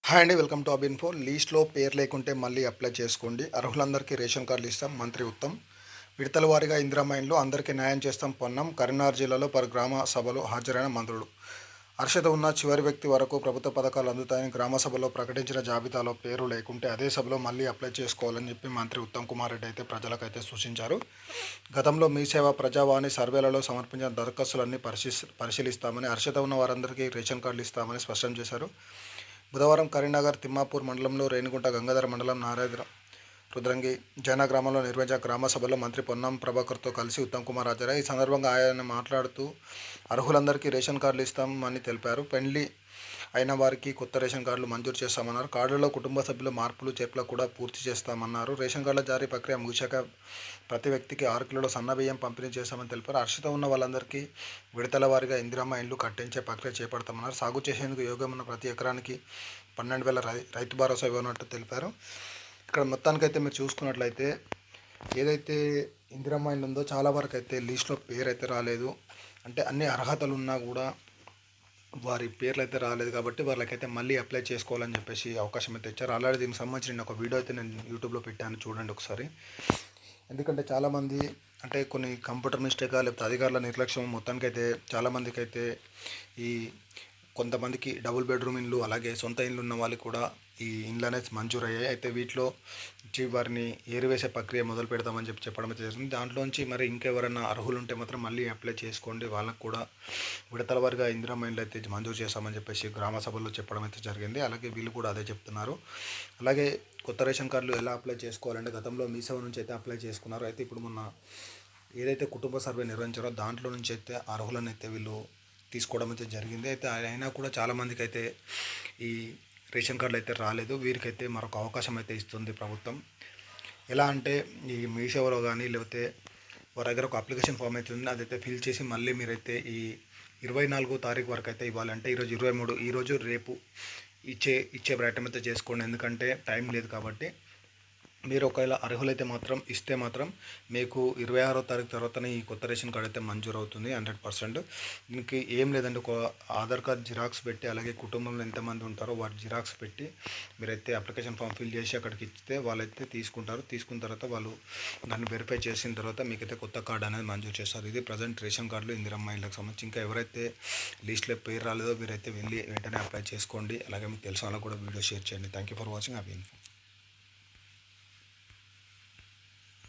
Hi అండి, welcome to అబిన్ఫో. లీస్ట్లో పేరు లేకుంటే మళ్ళీ అప్లై చేసుకోండి. అర్హులందరికీ రేషన్ కార్డులు ఇస్తాం. మంత్రి ఉత్తమ్. విడతల వారీగా ఇందిరమ్మ ఇండ్లు అందరికీ న్యాయం చేస్తాం. పొన్నం. కరీంనగర్ జిల్లాలో పలు గ్రామ సభలో హాజరైన మంత్రులు. అర్హత ఉన్న చివరి వ్యక్తి వరకు ప్రభుత్వ పథకాలు అందుతాయని గ్రామ సభలో ప్రకటించిన జాబితాలో పేరు లేకుంటే అదే సభలో మళ్ళీ అప్లై చేసుకోవాలని చెప్పి మంత్రి ఉత్తమ్ కుమార్ రెడ్డి అయితే ప్రజలకైతే సూచించారు. గతంలో మీ సేవ ప్రజావాణి సర్వేలలో సమర్పించిన దరఖాస్తులన్నీ పరిశీలిస్తామని, అర్హత ఉన్న వారందరికీ రేషన్ కార్డులు ఇస్తామని స్పష్టం చేశారు. బుధవారం కరీంనగర్ తిమ్మాపూర్ మండలంలో రేణిగుంట గంగాధర మండలం నారాయణ రుద్రంగి జైన గ్రామంలో నిర్వహించిన గ్రామ సభలో మంత్రి పొన్నం ప్రభాకర్తో కలిసి ఉత్తమ్ కుమార్ హాజరయ్యారు. ఈ సందర్భంగా ఆయన మాట్లాడుతూ అర్హులందరికీ రేషన్ కార్డులు ఇస్తామని తెలిపారు. పెండ్లి అయిన వారికి కొత్త రేషన్ కార్డులు మంజూరు చేస్తామన్నారు. కార్డులలో కుటుంబ సభ్యుల మార్పులు చేర్పులు కూడా పూర్తి చేస్తామన్నారు. రేషన్ కార్డుల జారీ ప్రక్రియ ముగిశాక ప్రతి వ్యక్తికి 6 కిలోల సన్నబియ్యం పంపిణీ చేస్తామని తెలిపారు. అర్హత ఉన్న వాళ్ళందరికీ విడతల వారీగా ఇందిరమ్మ ఇండ్లు కట్టించే ప్రక్రియ చేపడతామన్నారు. సాగు చేసేందుకు యోగ్యమైన ప్రతి ఎకరానికి 12,000 రైతు భరోసా ఇవ్వనున్నట్టు తెలిపారు. ఇక్కడ మొత్తానికైతే మీరు చూసుకున్నట్లయితే ఏదైతే ఇందిరమ్మ ఇండ్లు ఉందో చాలా వరకు అయితే లిస్ట్లో పేరు అయితే రాలేదు. అంటే అన్ని అర్హతలు ఉన్నా కూడా వారి పేర్లు అయితే రాలేదు కాబట్టి వాళ్ళకైతే మళ్ళీ అప్లై చేసుకోవాలని చెప్పేసి అవకాశం అయితే ఇచ్చారు. ఆల్రెడీ దీనికి సంబంధించి నేను ఒక వీడియో అయితే నేను యూట్యూబ్లో పెట్టాను, చూడండి ఒకసారి. ఎందుకంటే చాలామంది అంటే కొన్ని కంప్యూటర్ మిస్టేక్ లేకపోతే అధికారుల నిర్లక్ష్యం మొత్తానికైతే చాలామందికి అయితే ఈ కొంతమందికి డబుల్ బెడ్రూమ్ ఇండ్లు అలాగే సొంత ఇండ్లు ఉన్న వాళ్ళకి కూడా ఈ ఇండ్లు అనేది మంజూరయ్యాయి. అయితే వీటిలో వారిని ఏరివేసే ప్రక్రియ మొదలు పెడతామని చెప్పడం అయితే జరిగింది. దాంట్లోంచి మరి ఇంకెవరైనా అర్హులు ఉంటే మాత్రం మళ్ళీ అప్లై చేసుకోండి. వాళ్ళకు కూడా విడతల వారిగా ఇందిరమ్మ ఇండ్లు అయితే మంజూరు చేస్తామని చెప్పేసి గ్రామ సభల్లో చెప్పడం అయితే జరిగింది. అలాగే వీళ్ళు కూడా అదే చెప్తున్నారు. అలాగే కొత్త రేషన్ కార్డులు ఎలా అప్లై చేసుకోవాలంటే గతంలో మీ సేవ నుంచి అయితే అప్లై చేసుకున్నారు. అయితే ఇప్పుడు మొన్న ఏదైతే కుటుంబ సర్వే నిర్వహించారో దాంట్లో నుంచి అయితే అర్హులను అయితే వీళ్ళు తీసుకోవడం అయితే జరిగింది. అయితే అయినా కూడా చాలామందికి అయితే ఈ రేషన్ కార్డులు అయితే రాలేదు. వీరికైతే మరొక అవకాశం అయితే ఇస్తుంది ప్రభుత్వం. ఎలా అంటే ఈ మీ సేవలో కానీ లేకపోతే వారి దగ్గర ఒక అప్లికేషన్ ఫామ్ అయితే ఉంది, అదైతే ఫిల్ చేసి మళ్ళీ మీరైతే ఈ 24వ తారీఖు వరకు అయితే ఇవ్వాలంటే ఈరోజు 23, ఈరోజు రేపు ఇచ్చే ప్రయత్నం అయితే చేసుకోండి. ఎందుకంటే టైం లేదు కాబట్టి. మీరు ఒకవేళ అర్హులైతే మాత్రం ఇస్తే మాత్రం మీకు 26వ తారీఖు తర్వాతనే ఈ కొత్త రేషన్ కార్డు అయితే మంజూరు అవుతుంది 100%. దీనికి ఏం లేదండి, ఒక ఆధార్ కార్డ్ జిరాక్స్ పెట్టి అలాగే కుటుంబంలో ఎంతమంది ఉంటారో వాటి జిరాక్స్ పెట్టి మీరైతే అప్లికేషన్ ఫామ్ ఫిల్ చేసి అక్కడికి ఇస్తే వాళ్ళైతే తీసుకుంటారు. తీసుకున్న తర్వాత వాళ్ళు దాన్ని వెరిఫై చేసిన తర్వాత మీకైతే కొత్త కార్డు అనేది మంజూరు చేస్తారు. ఇది ప్రజెంట్ రేషన్ కార్డులు ఇందిరమ్మ ఇళ్ళకి సంబంధించి. ఇంకా ఎవరైతే లిస్ట్లో పేరు రాలేదో మీరైతే వెళ్ళి వెంటనే అప్లై చేసుకోండి. అలాగే మీకు తెలిసిన వాళ్ళకు కూడా వీడియో షేర్ చేయండి. Thank you for watching. అవి